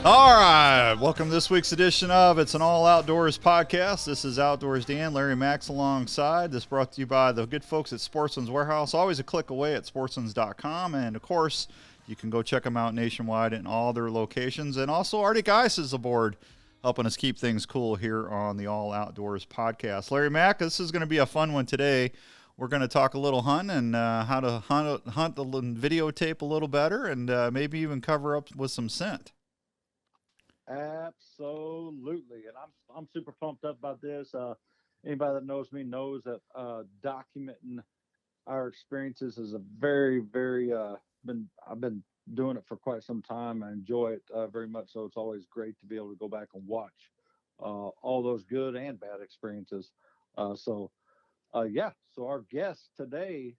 All right, welcome to this week's edition of It's an All Outdoors podcast. This is Outdoors Dan, Larry Max alongside. This brought to you by the good folks at Sportsman's Warehouse, always a click away at sportsmans.com. And, of course, you can go check them out nationwide in all their locations. And also Artic Ice is aboard, helping us keep things cool here on the All Outdoors podcast. Larry Mack, this is going to be a fun one today. We're going to talk a little hunt and how to hunt the videotape a little better and maybe even cover up with some scent. Absolutely, and I'm super pumped up about this. Anybody that knows me knows that documenting our experiences is a very I've been doing it for quite some time. I enjoy it very much. So it's always great to be able to go back and watch all those good and bad experiences. So our guest today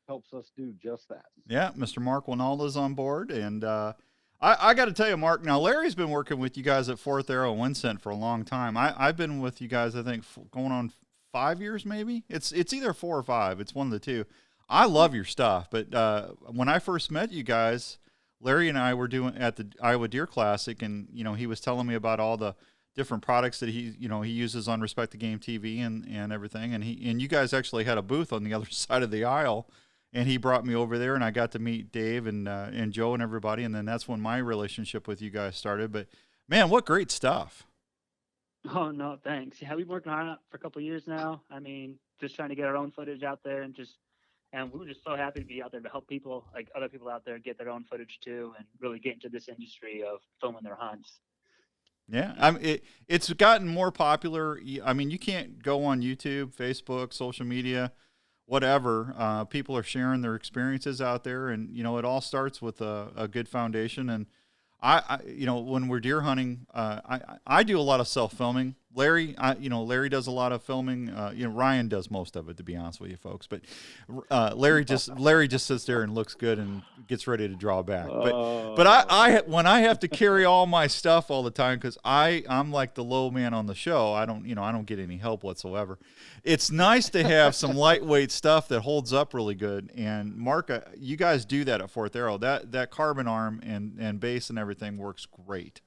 helps us do just that. Yeah, Mr. Mark Wynalda's on board, and I got to tell you, Mark. Now, Larry's been working with you guys at Fourth Arrow Wyndscent for a long time. I've been with you guys, I think, going on 5 years, maybe. It's either 4 or 5. It's one of the two. I love your stuff, but when I first met you guys, Larry and I were doing at the Iowa Deer Classic, and he was telling me about all the different products that he uses on Respect the Game TV and everything, and you guys actually had a booth on the other side of the aisle. And he brought me over there, and I got to meet Dave and Joe and everybody. And then that's when my relationship with you guys started. But, man, what great stuff. Oh, no, thanks. Yeah, we've been working on it for a couple of years now. I mean, just trying to get our own footage out there and we were just so happy to be out there to help people, like other people out there, get their own footage too and really get into this industry of filming their hunts. Yeah, I mean, it's gotten more popular. I mean, you can't go on YouTube, Facebook, social media, whatever. People are sharing their experiences out there, and it all starts with a good foundation. And I when we're deer hunting, I do a lot of self filming. Larry, Larry does a lot of filming. Ryan does most of it, to be honest with you folks. But Larry just sits there and looks good and gets ready to draw back. But I when I have to carry all my stuff all the time because I'm like the low man on the show. I don't get any help whatsoever. It's nice to have some lightweight stuff that holds up really good. And Mark, you guys do that at Fourth Arrow. That carbon arm and base and everything works great.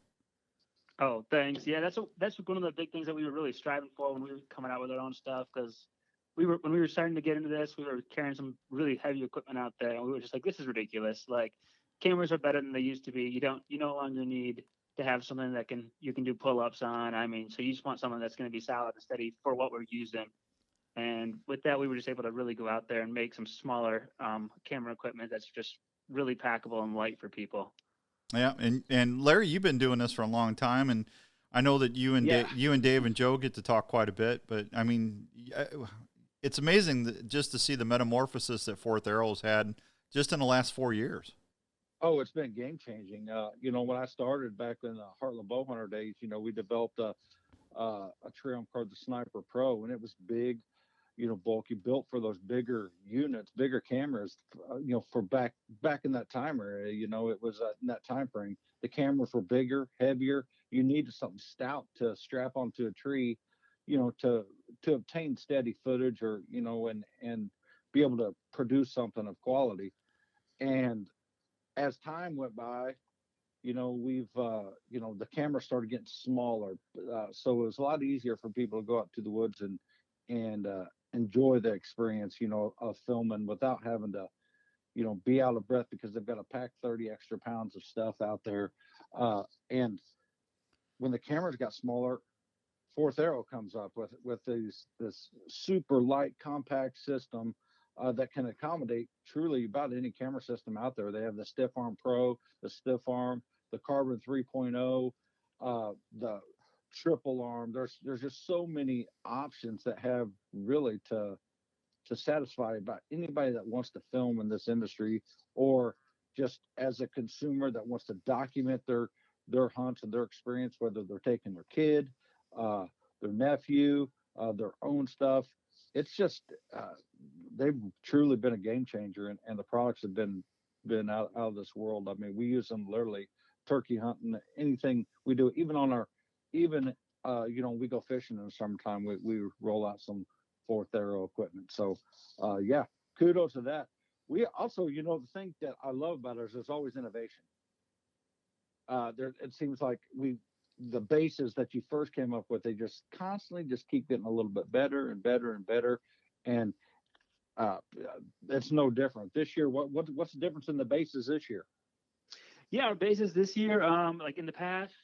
Oh, thanks. Yeah, that's one of the big things that we were really striving for when we were coming out with our own stuff. Because when we were starting to get into this, we were carrying some really heavy equipment out there, and we were just like, this is ridiculous. Like, cameras are better than they used to be. You no longer need to have something that you can do pull-ups on. I mean, so you just want something that's going to be solid and steady for what we're using. And with that, we were just able to really go out there and make some smaller camera equipment that's just really packable and light for people. Yeah, and Larry, you've been doing this for a long time, and I know that you and Dave and Joe get to talk quite a bit. But I mean, it's amazing just to see the metamorphosis that Fourth Arrow's had just in the last 4 years. Oh, it's been game changing. When I started back in the Heartland Bowhunter days, we developed a trim called the Sniper Pro, and it was big, bulky, built for those bigger units, bigger cameras. For back in that time area, it was in that time frame. The cameras were bigger, heavier. You needed something stout to strap onto a tree, to obtain steady footage, or and be able to produce something of quality. And as time went by, we've the camera started getting smaller, so it was a lot easier for people to go out to the woods and enjoy the experience, of filming without having to, be out of breath because they've got to pack 30 extra pounds of stuff out there. And when the cameras got smaller, Fourth Arrow comes up with this super light, compact system that can accommodate truly about any camera system out there. They have the Stiff Arm Pro, the Stiff Arm, the Carbon 3.0, the triple arm. There's just so many options that have really to satisfy about anybody that wants to film in this industry, or just as a consumer that wants to document their hunts and their experience, whether they're taking their kid, their nephew, their own stuff. It's just they've truly been a game changer, and the products have been out of this world. I mean, we use them literally turkey hunting, anything we do, even on our we go fishing in the summertime. We roll out some Fourth Arrow equipment. So kudos to that. We also, the thing that I love about us is there's always innovation. it seems like the bases that you first came up with, they just constantly just keep getting a little bit better and better and better, and uh, it's no different this year. What's the difference in the bases this year? Yeah, our bases this year, like in the past,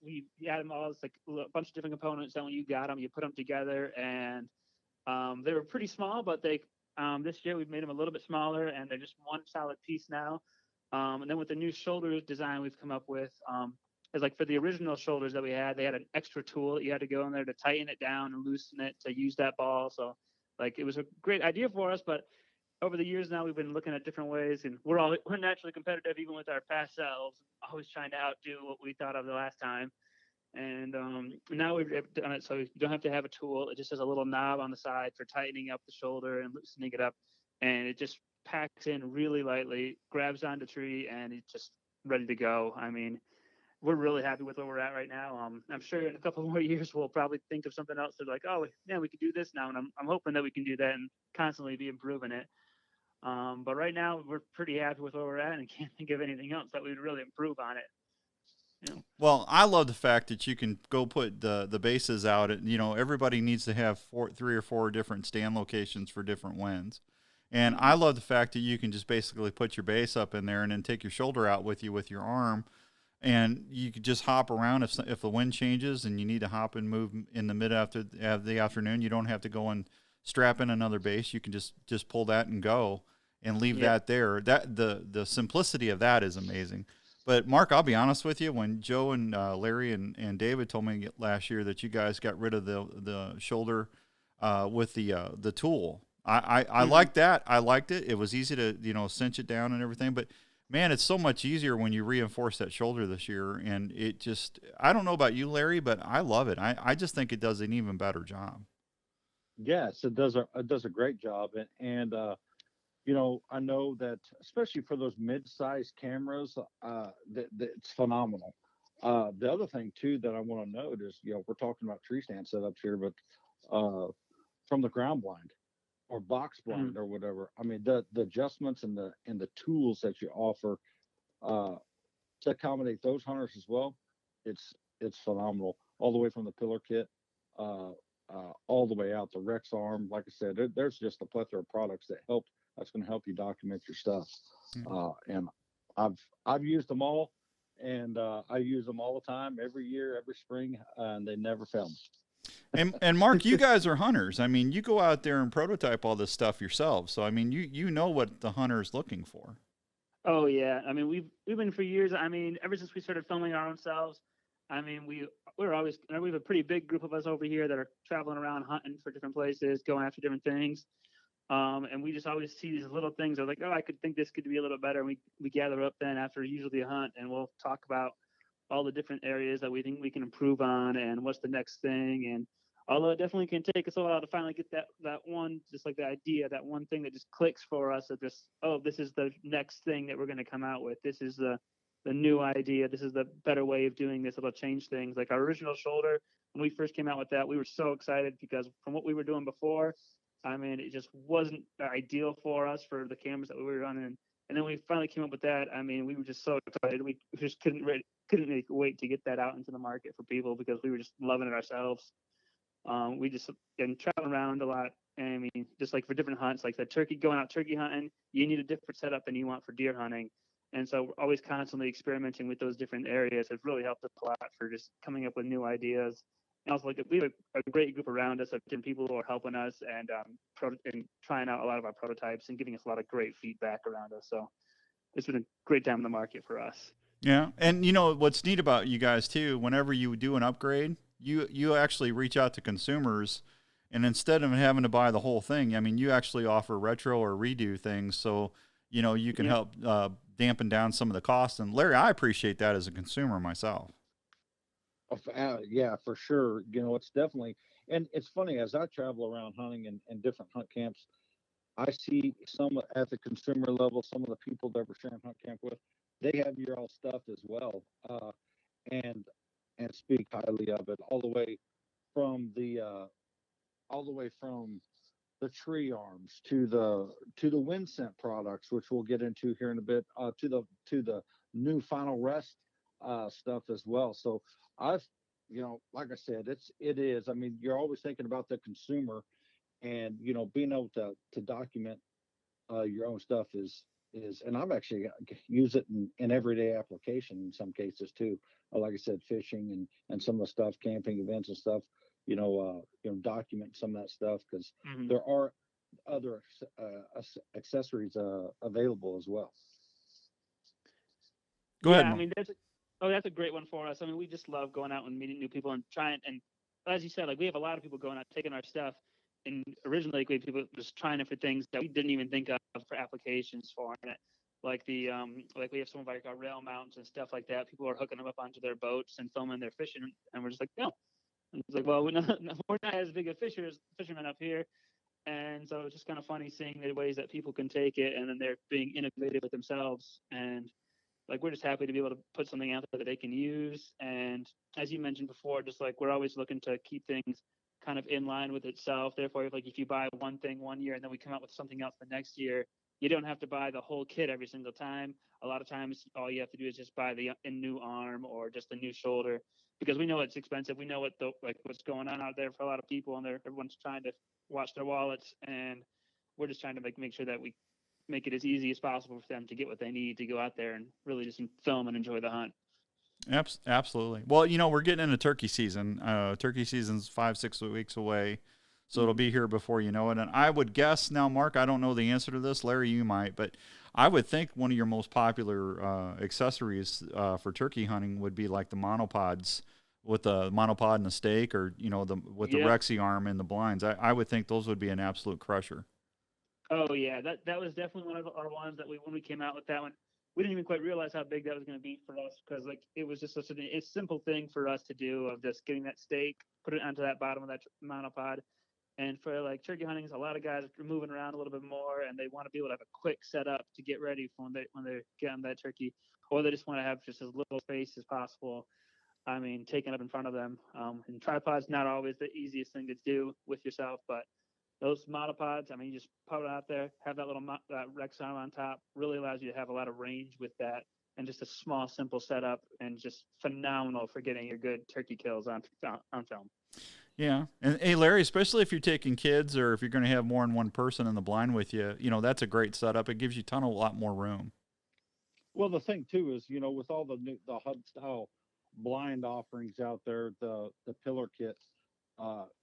we had them all as like a bunch of different components. And when you got them, you put them together, and they were pretty small, but they this year we've made them a little bit smaller, and they're just one solid piece now. And then with the new shoulder design we've come up with, is like for the original shoulders that we had, they had an extra tool that you had to go in there to tighten it down and loosen it to use that ball. So like it was a great idea for us, but over the years now we've been looking at different ways, and we're naturally competitive even with our past selves, always trying to outdo what we thought of the last time. And now we've done it so you don't have to have a tool. It just has a little knob on the side for tightening up the shoulder and loosening it up, and it just packs in really lightly, grabs onto tree, and it's just ready to go. I mean, we're really happy with where we're at right now. I'm sure in a couple more years we'll probably think of something else. That's like, oh man, we could do this now, and I'm hoping that we can do that and constantly be improving it. But right now we're pretty happy with where we're at, and can't think of anything else that we'd really improve on it. Yeah. Well, I love the fact that you can go put the bases out. Everybody needs to have three or four different stand locations for different winds. And I love the fact that you can just basically put your base up in there and then take your shoulder out with you with your arm, and you could just hop around if the wind changes and you need to hop and move in the after the afternoon. You don't have to go and strap in another base. You can just pull that and go and leave that there. That the simplicity of that is amazing. But Mark, I'll be honest with you. When Joe and Larry and David told me last year that you guys got rid of the shoulder with the tool, I liked that. I liked it. It was easy to cinch it down and everything. But man, it's so much easier when you reinforce that shoulder this year. And it just, I don't know about you, Larry, but I love it. I just think it does an even better job. Yes, it does. It does a great job, and I know that especially for those mid-sized cameras, that it's phenomenal. The other thing too that I want to note is, we're talking about tree stand setups here, but from the ground blind or box blind or whatever, I mean the adjustments and the tools that you offer to accommodate those hunters as well, it's phenomenal. All the way from the pillar kit, uh, all the way out the Rex arm. Like I said, there's just a plethora of products that's going to help you document your stuff. And I've used them all, and I use them all the time, every year, every spring, and they never fail me. And Mark, you guys are hunters. I mean, you go out there and prototype all this stuff yourselves. So I mean, you know what the hunter is looking for. Oh yeah, I mean we've been for years. I mean ever since we started filming our own selves. I mean we have a pretty big group of us over here that are traveling around hunting for different places, going after different things. And we just always see these little things. Are like, oh, I could think this could be a little better. And we gather up then after usually a hunt, and we'll talk about all the different areas that we think we can improve on, and what's the next thing. And although it definitely can take us a while to finally get that one, just like the idea, that one thing that just clicks for us, of just, oh, this is the next thing that we're going to come out with. This is the new idea. This is the better way of doing this. It'll change things. Like our original shoulder, when we first came out with that, we were so excited because from what we were doing before, I mean, it just wasn't ideal for us for the cameras that we were running. And then we finally came up with that. I mean, we were just so excited. We just couldn't wait to get that out into the market for people because we were just loving it ourselves. We just been traveling around a lot. And I mean, just like for different hunts, like the going out turkey hunting, you need a different setup than you want for deer hunting. And so we're always constantly experimenting with those different areas. Has really helped us a lot for just coming up with new ideas. And also, like, we have a great group around us of different people who are helping us and trying out a lot of our prototypes and giving us a lot of great feedback around us. So it's been a great time in the market for us. Yeah, and what's neat about you guys too, whenever you do an upgrade, you actually reach out to consumers, and instead of having to buy the whole thing, I mean, you actually offer retro or redo things, so you can help dampen down some of the costs. And Larry, I appreciate that as a consumer myself. Yeah, for sure. It's definitely, and it's funny as I travel around hunting and different hunt camps, I see some at the consumer level, some of the people that we're sharing hunt camp with, they have your all stuff as well, and speak highly of it, from the all the way from the tree arms to the Wyndscent products, which we'll get into here in a bit, to the new Final Rest stuff as well. So I've, like I said, it is. I mean, you're always thinking about the consumer, and being able to document your own stuff is, and I've actually use it in everyday application in some cases too. Like I said, fishing and some of the stuff, camping events and stuff. Document some of that stuff because Hmm. there are other accessories available as well. Go ahead, Yeah, I Mark. mean that's a great one for us. I mean, we just love going out and meeting new people and trying. And as you said, like we have a lot of people going out taking our stuff. And originally, like, we had people just trying it for things that we didn't even think of for applications for it. Like like we have some of our rail mounts and stuff like that. People are hooking them up onto their boats and filming their fishing, and we're just like, no. And it's like, well, we're not as big a fishermen up here, and so it's just kind of funny seeing the ways that people can take it, and then they're being innovative with themselves. And like we're just happy to be able to put something out there that they can use. And as you mentioned before, just like we're always looking to keep things kind of in line with itself. Therefore, like if you buy one thing one year and then we come out with something else the next year, you don't have to buy the whole kit every single time. A lot of times, all you have to do is just buy a new arm or just a new shoulder, because we know it's expensive. We know what's going on out there for a lot of people, and everyone's trying to watch their wallets, and we're just trying to make sure that we make it as easy as possible for them to get what they need to go out there and really just film and enjoy the hunt. Absolutely. Well, we're getting into turkey season. Turkey season's 5, 6 weeks away, so it'll Mm-hmm. be here before you know it. And I would guess now, Mark, I don't know the answer to this. Larry, you might, but I would think one of your most popular accessories for turkey hunting would be like the monopods, with the monopod and the stake, or with the Yep. Rexy arm and the blinds. I would think those would be an absolute crusher. Oh yeah, that was definitely one of our ones that when we came out with that one, we didn't even quite realize how big that was going to be for us, because like it was just such a simple thing for us to do, of just getting that stake, put it onto that bottom of that monopod. And for like turkey hunting, a lot of guys are moving around a little bit more, and they want to be able to have a quick setup to get ready for when they're getting that turkey, or they just want to have just as little space as possible. I mean, taken up in front of them. And tripods not always the easiest thing to do with yourself, but those monopods, I mean, you just put it out there, have that little Rex arm on top, really allows you to have a lot of range with that, and just a small, simple setup, and just phenomenal for getting your good turkey kills on film. Yeah, and hey, Larry, especially if you're taking kids or if you're going to have more than one person in the blind with you, that's a great setup. It gives you a lot more room. Well, the thing too is, with all the hub style blind offerings out there, the pillar kit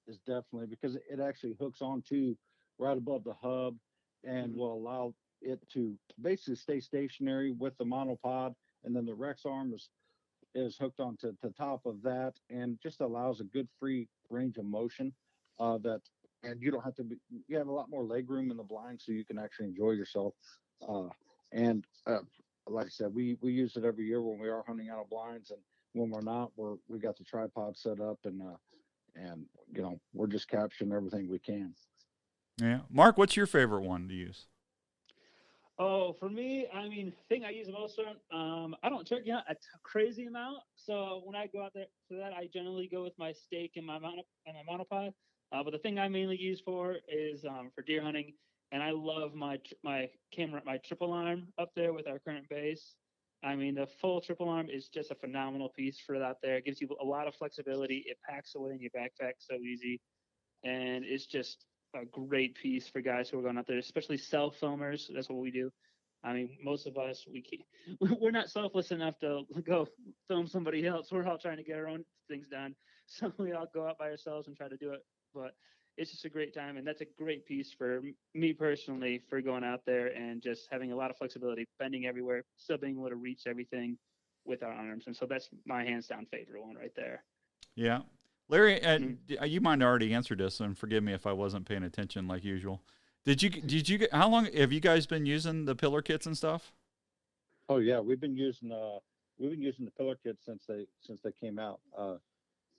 is definitely, because it actually hooks onto right above the hub and Mm-hmm. will allow it to basically stay stationary with the monopod, and then the Rex arm is hooked onto the top of that, and just allows a good free range of motion. That and you don't have to be. You have a lot more leg room in the blind, so you can actually enjoy yourself. Uh, and Like I said, we use it every year when we are hunting out of blinds, and when we're not, we got the tripod set up, and we're just capturing everything we can. Yeah, Mark, what's your favorite one to use? Oh, for me, I mean, thing I use most of, I don't turkey hunt crazy amount. So when I go out there for that, I generally go with my stake and my monopod. But the thing I mainly use for is for deer hunting, and I love my camera, my triple arm up there with our current base. I mean, the full triple arm is just a phenomenal piece for that. There, it gives you a lot of flexibility. It packs away in your backpack so easy, and it's just a great piece for guys who are going out there, especially self filmers. That's what we do. I mean, most of us we're not selfless enough to go film somebody else. We're all trying to get our own things done, so we all go out by ourselves and try to do it. But it's just a great time, and that's a great piece for me personally for going out there and just having a lot of flexibility, bending everywhere, still being able to reach everything with our arms. And so that's my hands down favorite one right there. Yeah, Larry, Mm. you might already answered this, and forgive me if I wasn't paying attention like usual. Did you how long have you guys been using the pillar kits and stuff? Oh yeah, we've been using the pillar kits since they came out.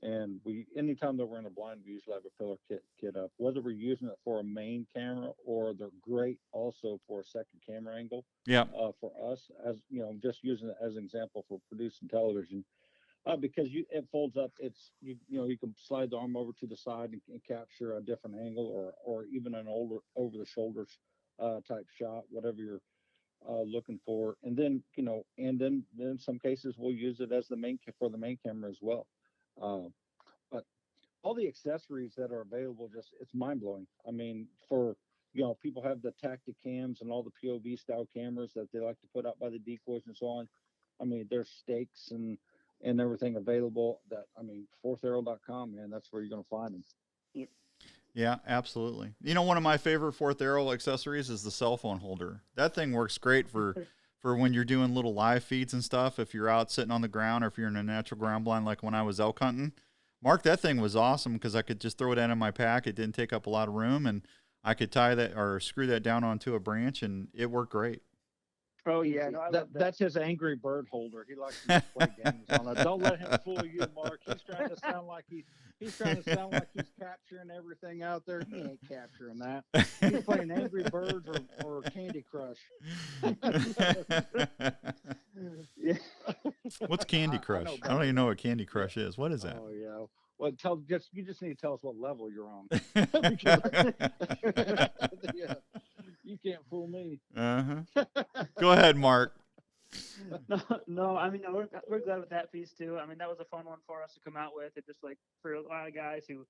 And we anytime that we're in a blind, we usually have a pillar kit up. Whether we're using it for a main camera, or they're great also for a second camera angle. Yeah, For us, as just using it as an example for producing television, because it folds up. You can slide the arm over to the side and capture a different angle, or even an older over the shoulders type shot, whatever looking for. And then, and then in some cases we'll use it as for the main camera as well. But all the accessories that are available, just it's mind blowing. I mean, people have the tactic cams and all the POV style cameras that they like to put out by the decoys and so on. I mean, there's stakes and everything available. Fourtharrow.com, man, that's where you're going to find them. Yep. Yeah, absolutely. One of my favorite Fourth Arrow accessories is the cell phone holder. That thing works great for when you're doing little live feeds and stuff. If you're out sitting on the ground or if you're in a natural ground blind, like when I was elk hunting, Mark, that thing was awesome because I could just throw it in my pack. It didn't take up a lot of room, and I could tie that or screw that down onto a branch, and it worked great. Oh yeah, no, that's his Angry Bird holder. He likes to play games on it. Don't let him fool you, Mark. He's trying to sound like he's capturing everything out there. He ain't capturing that. He's playing Angry Birds or Candy Crush. Yeah. What's Candy Crush? I don't even know what Candy Crush is. What is that? Oh yeah. Well, you just need to tell us what level you're on. Yeah. You can't fool me. Go ahead, Mark. No, we're glad with that piece too. I mean, that was a fun one for us to come out with. It just like for a lot of guys who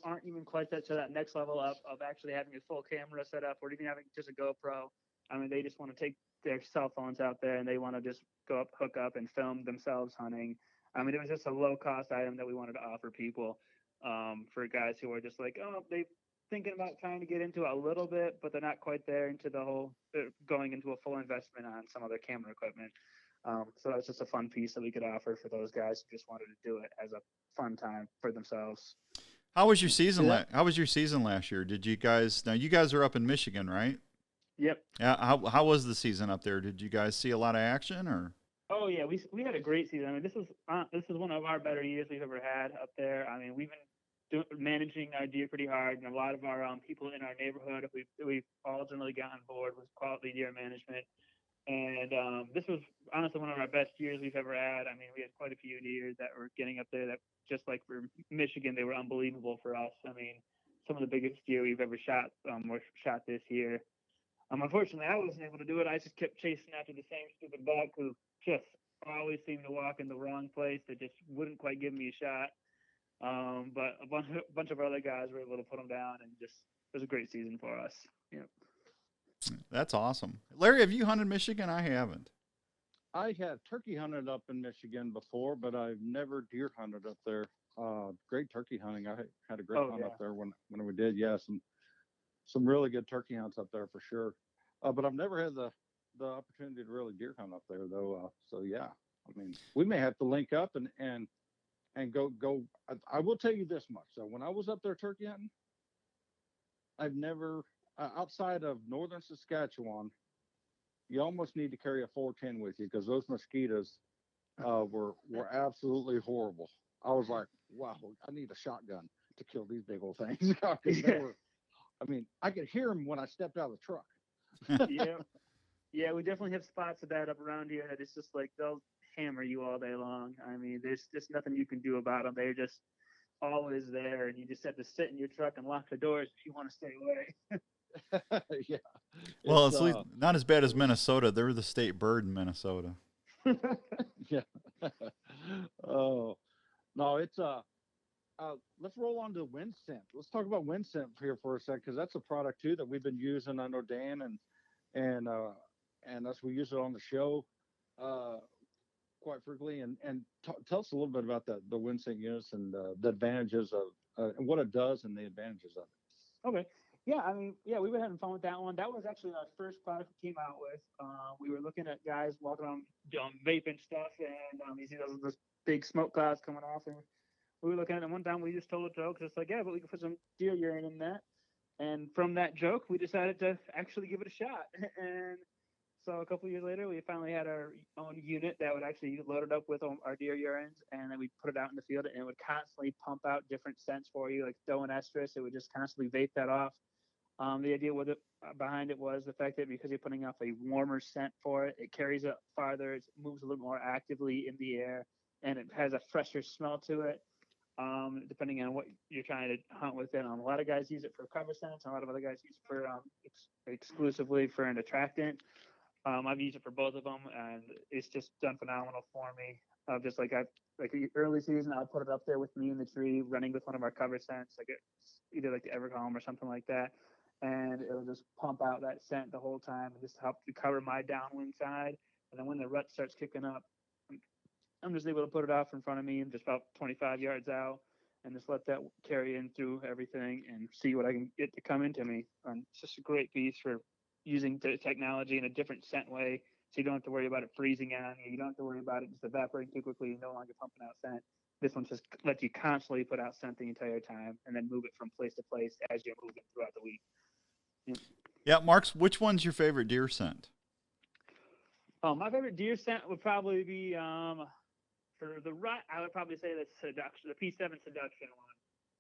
aren't even quite to that next level of actually having a full camera set up or even having just a GoPro. I mean, they just want to take their cell phones out there and they want to just hook up and film themselves hunting. I mean, it was just a low cost item that we wanted to offer people for guys who are just like, they thinking about trying to get into it a little bit, but they're not quite there into the whole going into a full investment on some other camera equipment. So that's just a fun piece that we could offer for those guys who just wanted to do it as a fun time for themselves. How was your season? How was your season last year? Did you guys? Now you guys are up in Michigan, right? Yep. Yeah. How was the season up there? Did you guys see a lot of action or? Oh yeah, we had a great season. I mean, this is one of our better years we've ever had up there. I mean, we've been managing our deer pretty hard, and a lot of our people in our neighborhood we've all generally got on board with quality deer management. And this was honestly one of our best years we've ever had. I mean, we had quite a few deer that were getting up there that, just like for Michigan, they were unbelievable for us. I mean, some of the biggest deer we've ever shot were shot this year. Unfortunately, I wasn't able to do it. I just kept chasing after the same stupid buck who just always seemed to walk in the wrong place that just wouldn't quite give me a shot. But a bunch of other guys were able to put them down, and just it was a great season for us. Yeah. That's awesome. Larry, have you hunted Michigan? I haven't. I have turkey hunted up in Michigan before, but I've never deer hunted up there. Great turkey hunting. I had a great hunt up there when we did. Yeah, some really good turkey hunts up there for sure. But I've never had the opportunity to really deer hunt up there though. So yeah, I mean, we may have to link up and go. I will tell you this much. So when I was up there turkey hunting, I've never outside of northern Saskatchewan, you almost need to carry a 410 with you because those mosquitoes were absolutely horrible. I was like, wow, I need a shotgun to kill these big old things. I could hear them when I stepped out of the truck. Yeah, we definitely have spots of that up around here that it's just like they'll hammer you all day long. I mean, there's just nothing you can do about them. They're just always there, and you just have to sit in your truck and lock the doors if you want to stay away. Yeah. Well, it's not as bad as Minnesota. They're the state bird in Minnesota. Yeah. Oh, no, it's let's roll on to Wyndscent. Let's talk about Wyndscent here for a second, because that's a product too that we've been using. I know Dan and us, we use it on the show quite frequently. And tell us a little bit about the Wyndscent units and the advantages of and what it does and the advantages of it. Okay. Yeah, I mean, we've been having fun with that one. That was actually our first product we came out with. We were looking at guys walking around vaping stuff, and you see those big smoke clouds coming off, and we were looking at it. One time we just told a joke, just like, but we could put some deer urine in that. And from that joke, we decided to actually give it a shot. And so a couple of years later, we finally had our own unit that would actually load it up with our deer urines, and then we put it out in the field, and it would constantly pump out different scents for you, like doe and estrus. It would just constantly vape that off. The idea with it behind it was the fact that because you're putting off a warmer scent for it, it carries it farther, it moves a little more actively in the air, and it has a fresher smell to it. Depending on what you're trying to hunt with it. A lot of guys use it for cover scents, and a lot of other guys use it for exclusively for an attractant. I've used it for both of them, and it's just done phenomenal for me. Just like the early season, I'll put it up there with me in the tree, running with one of our cover scents, either like the Evercalm or something like that, and it'll just pump out that scent the whole time and just help to cover my downwind side. And then when the rut starts kicking up, I'm just able to put it off in front of me and just about 25 yards out, and just let that carry in through everything and see what I can get to come into me. And it's just a great piece for using the technology in a different scent way, so you don't have to worry about it freezing on you. You don't have to worry about it just evaporating too quickly. You're no longer pumping out scent. This one just lets you constantly put out scent the entire time, and then move it from place to place as you're moving throughout the week. Yeah, Marks, which one's your favorite deer scent? My favorite deer scent would probably be for the rut. I would probably say the seduction, the P7 seduction one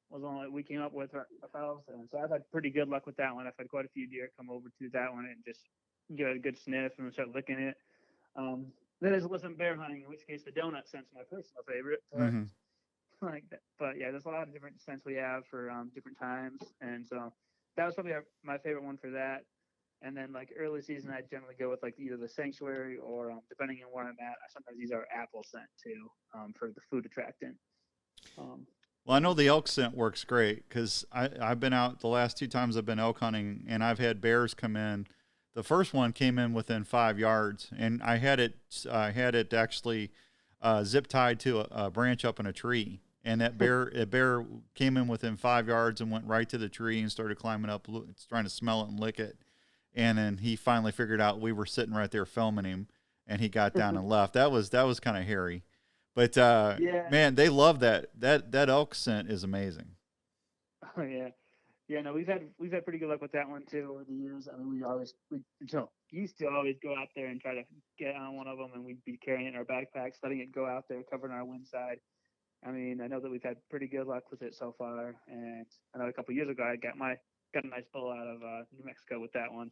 was the one that we came up with ourselves, and so I've had pretty good luck with that one. I've had quite a few deer come over to that one and just give it a good sniff and start licking it. Then there's wasn't bear hunting, in which case the donut scent's my personal favorite. Like that. But yeah, there's a lot of different scents we have for different times, and so that was probably my favorite one for that. And then like early season, I generally go with like either the Sanctuary or depending on where I'm at, I sometimes use our apple scent too for the food attractant. Well, I know the elk scent works great because I've been out the last 2 times I've been elk hunting, and I've had bears come in. The first one came in within 5 yards, and I had it actually zip tied to a branch up in a tree. And a bear came in within 5 yards and went right to the tree and started climbing up, trying to smell it and lick it. And then he finally figured out we were sitting right there filming him, and he got down and left. That was kind of hairy, but yeah. Man, they love that elk scent is amazing. Oh yeah. No, we've had pretty good luck with that one too over the years. I mean, we used to always go out there and try to get on one of them, and we'd be carrying it in our backpacks, letting it go out there, covering our wind side. I mean, I know that we've had pretty good luck with it so far, and I know a couple of years ago I got a nice pull out of New Mexico with that one.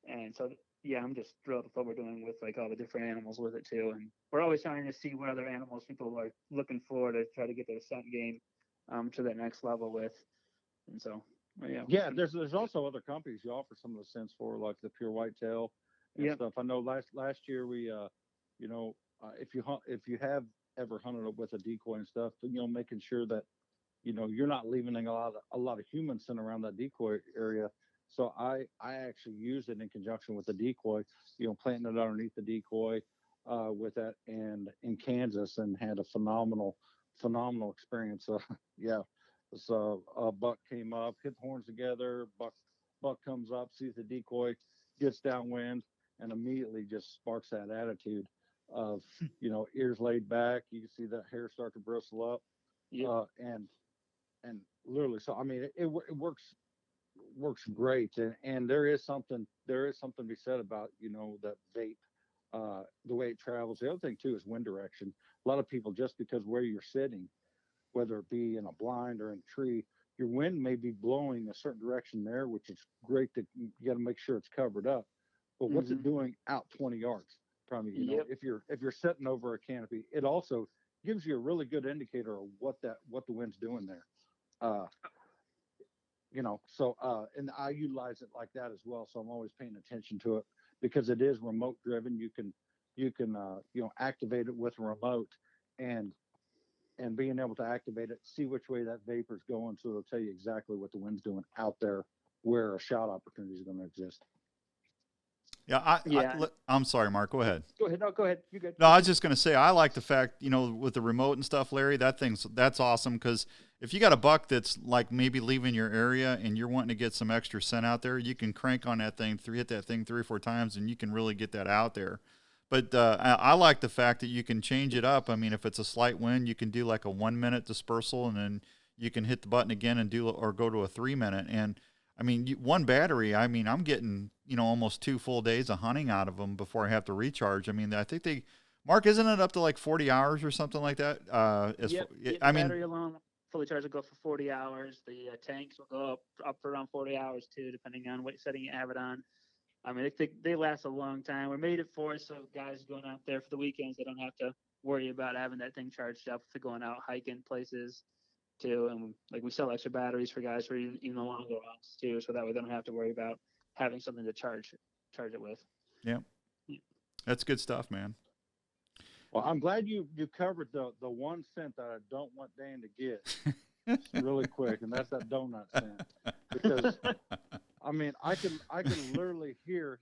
And so, yeah, I'm just thrilled with what we're doing with like all the different animals with it too. And we're always trying to see what other animals people are looking for to try to get their scent game to that next level with. And so, yeah, there's also other companies you offer some of the scents for, like the pure whitetail and stuff. I know last year we, if you have ever hunted with a decoy and stuff, making sure that you're not leaving a lot of human scent around that decoy area. So I actually used it in conjunction with the decoy, planting it underneath the decoy with that, and in Kansas, and had a phenomenal experience. So a buck came up, hit the horns together. Buck comes up, sees the decoy, gets downwind, and immediately just sparks that attitude of ears laid back. You can see that hair start to bristle up, and literally. So I mean, it works great, and there is something to be said about that vape, the way it travels. The other thing too is wind direction. A lot of people, just because where you're sitting, whether it be in a blind or in a tree, your wind may be blowing a certain direction there, which is great. You got to make sure it's covered up. But what's it doing out 20 yards from you? If you're sitting over a canopy, it also gives you a really good indicator of what the wind's doing there. And I utilize it like that as well. So I'm always paying attention to it, because it is remote driven. You can activate it with a remote, and being able to activate it, see which way that vapor's going. So it'll tell you exactly what the wind's doing out there, where a shot opportunity is going to exist. Yeah, I'm sorry, Mark. Go ahead. Go ahead. No, go ahead. You're good. No, I was just going to say, I like the fact, with the remote and stuff, Larry, that's awesome, because if you got a buck that's like maybe leaving your area and you're wanting to get some extra scent out there, you can crank on that thing, hit that thing 3 or 4 times, and you can really get that out there. But I like the fact that you can change it up. I mean, if it's a slight wind, you can do like a 1 minute dispersal, and then you can hit the button again and go to a 3 minute. And I mean, one battery, I mean, I'm getting, almost 2 full days of hunting out of them before I have to recharge. I mean, I think Mark, isn't it up to like 40 hours or something like that? The battery alone, fully charged, will go for 40 hours. The tanks will go up for around 40 hours too, depending on what setting you have it on. I mean, they last a long time. We're made it for so guys going out there for the weekends, they don't have to worry about having that thing charged up for going out hiking places too. And like, we sell extra batteries for guys for even the longer runs too, so that way they don't have to worry about having something to charge it with. Yeah. That's good stuff, man. Well, I'm glad you covered the one scent that I don't want Dan to get really quick, and that's that donut scent. Because I mean, I can literally hear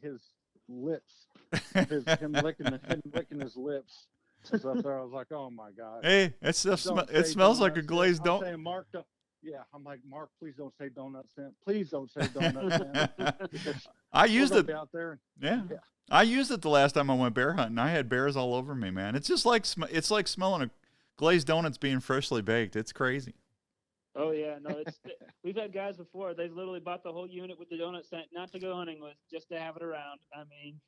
his lips, him licking his lips. So up there, I was like, oh my god. Hey, that stuff it smells like a glazed donut. I'm saying, Mark, yeah, I'm like, Mark, please don't say donut scent. Please don't say donut scent. I used it out there. Yeah. I used it the last time I went bear hunting. I had bears all over me, man. It's just like smelling a glazed donuts being freshly baked. It's crazy. Oh yeah, no, we've had guys before. They literally bought the whole unit with the donut scent, not to go hunting with, just to have it around. I mean,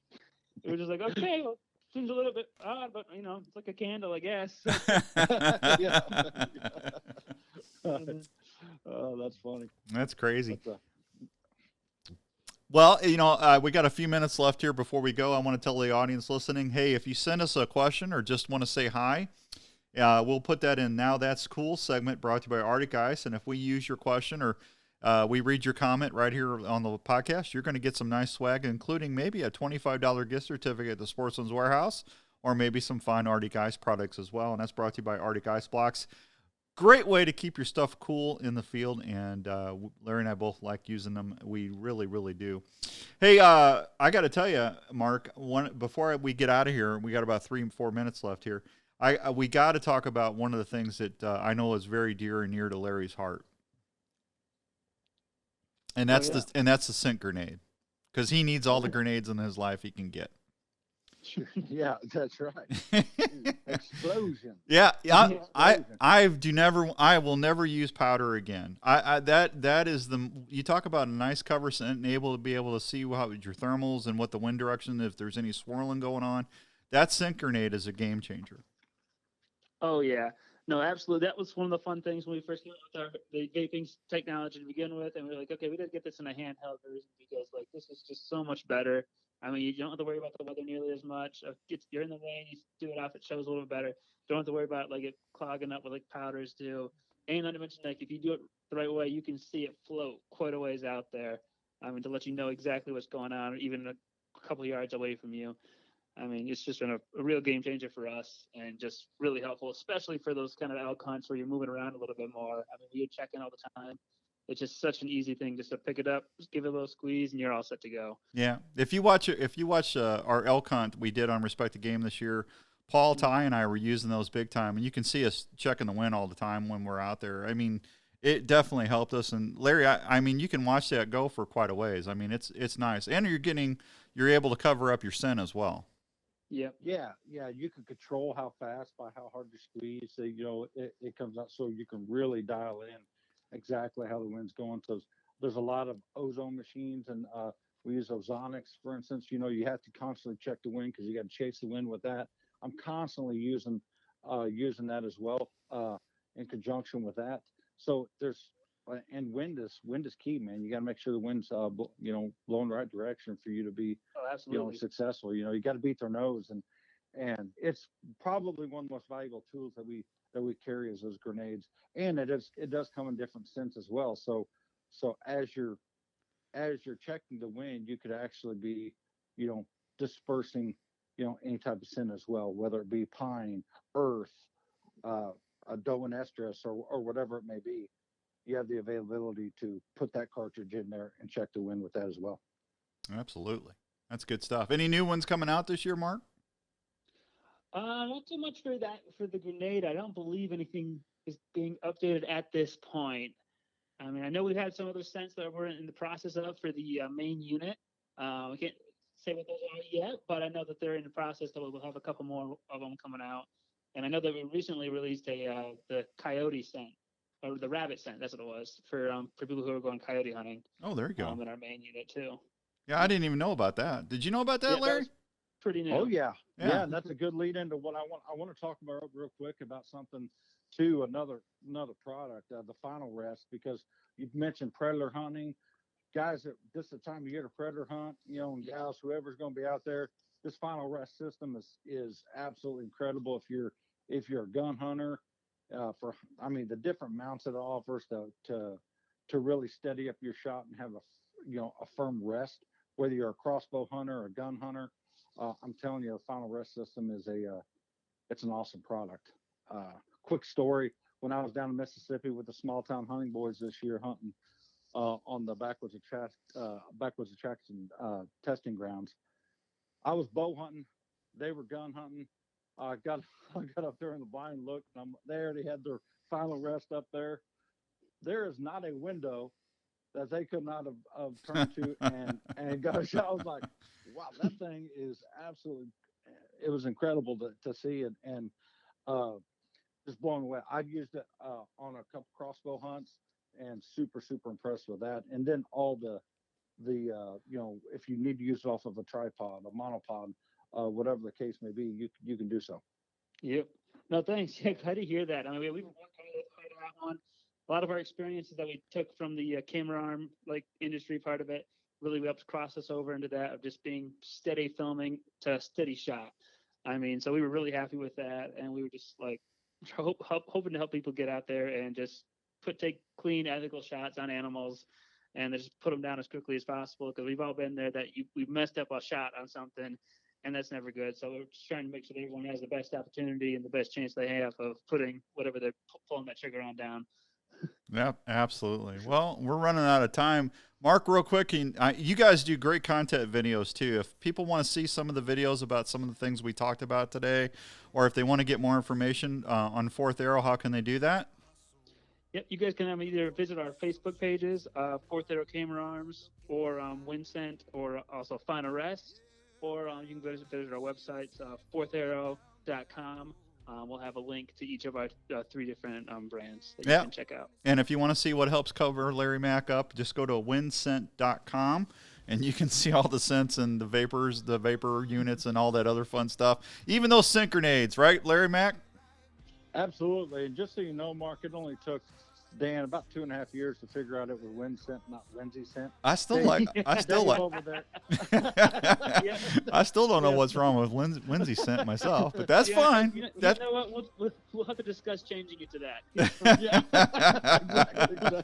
it was just like, okay, well, seems a little bit odd, but it's like a candle, I guess. Oh, that's funny. That's crazy. Well, we got a few minutes left here before we go. I want to tell the audience listening, hey, if you send us a question or just want to say hi, we'll put that in Now That's Cool segment brought to you by Artic Ice. And if we use your question or we read your comment right here on the podcast, you're going to get some nice swag, including maybe a $25 gift certificate at the Sportsman's Warehouse or maybe some fine Artic Ice products as well. And that's brought to you by Artic Ice Blocks. Great way to keep your stuff cool in the field, and Larry and I both like using them. We really, really do. Hey, I got to tell you, Mark, before we get out of here, we got about 3-4 minutes left here. We got to talk about one of the things that I know is very dear and near to Larry's heart, and that's the scent grenade, because he needs all the grenades in his life he can get. Yeah, that's right. Explosion. Yeah. I will never use powder again. That is you talk about a nice cover scent and able to see how your thermals and what the wind direction, if there's any swirling going on. That scent grenade is a game changer. Oh yeah, no, absolutely. That was one of the fun things when we first came out with the vaping technology to begin with, and we were like, okay, we didn't get this in a handheld version because this is just so much better. I mean, you don't have to worry about the weather nearly as much. You're in the rain, you do it off, it shows a little bit better. Don't have to worry about it clogging up with powders do. And not to mention, if you do it the right way, you can see it float quite a ways out there. I mean, to let you know exactly what's going on, even a couple of yards away from you. I mean, it's just been a real game changer for us and just really helpful, especially for those kind of elk hunts where you're moving around a little bit more. I mean, you're checking all the time. It's just such an easy thing just to pick it up, just give it a little squeeze, and you're all set to go. Yeah. If you watch our elk hunt we did on Respect the Game this year, Paul, Ty, and I were using those big time, and you can see us checking the wind all the time when we're out there. I mean, it definitely helped us. And Larry, I mean, you can watch that go for quite a ways. I mean, it's nice, and you're able to cover up your scent as well. Yep. Yeah. You can control how fast by how hard you squeeze. So, it comes out so you can really dial in exactly how the wind's going. So there's a lot of ozone machines, and we use ozonics, for instance. You have to constantly check the wind because you got to chase the wind with that. I'm constantly using that as well in conjunction with that. So and wind is key, man. You got to make sure the wind's blowing the right direction for you to be successful. You got to beat their nose, and it's probably one of the most valuable tools that we carry is those grenades. And it does come in different scents as well. So as you're checking the wind, you could actually be dispersing any type of scent as well, whether it be pine, earth, a doe and estrus, or whatever it may be. You have the availability to put that cartridge in there and check the wind with that as well. Absolutely. That's good stuff. Any new ones coming out this year, Mark? Not too much for the grenade. I don't believe anything is being updated at this point. I mean, I know we've had some other scents that we're in the process of for the main unit. We can't say what those are yet, but I know that they're in the process that we'll have a couple more of them coming out. And I know that we recently released the coyote scent, or the rabbit scent. That's what it was for people who are going coyote hunting. Oh, there you go. In our main unit too. Yeah, I didn't even know about that. Did you know about that, Larry? Pretty new. Oh yeah, and that's a good lead into what I want to talk about real quick about something too. Another product, the Final Rest, because you've mentioned predator hunting, guys. This is the time of year to predator hunt. And gals, whoever's going to be out there, this Final Rest system is absolutely incredible. If you're a gun hunter, the different mounts it offers to really steady up your shot and have a firm rest, whether you're a crossbow hunter or a gun hunter. I'm telling you, the final rest system is it's an awesome product. Quick story: when I was down in Mississippi with the small town hunting boys this year hunting on the backwoods attraction testing grounds, I was bow hunting, they were gun hunting. I got I got up there in the blind, looked, and they already had their final rest up there. There is not a window that they could not have turned to and got a shot. I was like, wow, that thing is absolutely. It was incredible to see it, and just blown away. I've used it on a couple crossbow hunts, and super impressed with that. And then all the if you need to use it off of a tripod, a monopod, whatever the case may be, you can do so. Yep. No, thanks. Yeah, glad to hear that. I mean, we've been working hard on that one. A lot of our experiences that we took from the camera arm industry part of it really helped cross us over into that of just being steady filming to steady shot. I mean, so we were really happy with that, and we were just hoping to help people get out there and just take clean, ethical shots on animals, and just put them down as quickly as possible, because we've all been there that we've messed up a shot on something, and that's never good. So we're just trying to make sure that everyone has the best opportunity and the best chance they have of putting whatever they're pulling that trigger on down. Yep, absolutely. Well, we're running out of time. Mark, real quick, you guys do great content videos too. If people want to see some of the videos about some of the things we talked about today, or if they want to get more information on Fourth Arrow, how can they do that? Yep, you guys can either visit our Facebook pages, Fourth Arrow Camera Arms, or Wyndscent, or also Final Rest, or you can visit our websites, fourtharrow.com. We'll have a link to each of our 3 different brands that you can check out. And if you want to see what helps cover Larry Mack up, just go to Wyndscent.com, and you can see all the scents and the vapor units, and all that other fun stuff. Even those scent grenades, right, Larry Mack? Absolutely. And just so you know, Mark, it only took Dan about 2.5 years to figure out it was Wyndscent, not Wyndscent. I still over there. I still don't know what's wrong with Wyndscent myself, but that's fine. You know what? We'll have to discuss changing it to that. Exactly.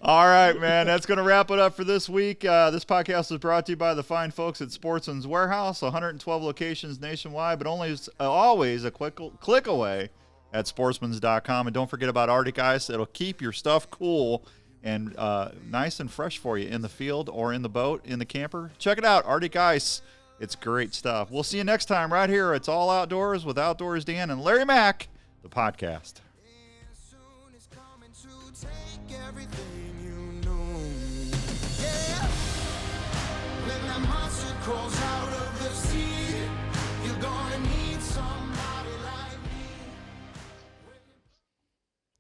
All right, man. That's going to wrap it up for this week. This podcast is brought to you by the fine folks at Sportsman's Warehouse, 112 locations nationwide, but always a click away at sportsmans.com. And don't forget about Artic Ice. It'll keep your stuff cool and nice and fresh for you in the field or in the boat, in the camper. Check it out, Artic Ice. It's great stuff. We'll see you next time right here. It's All Outdoors with Outdoors Dan and Larry Mack, the podcast. Crawls out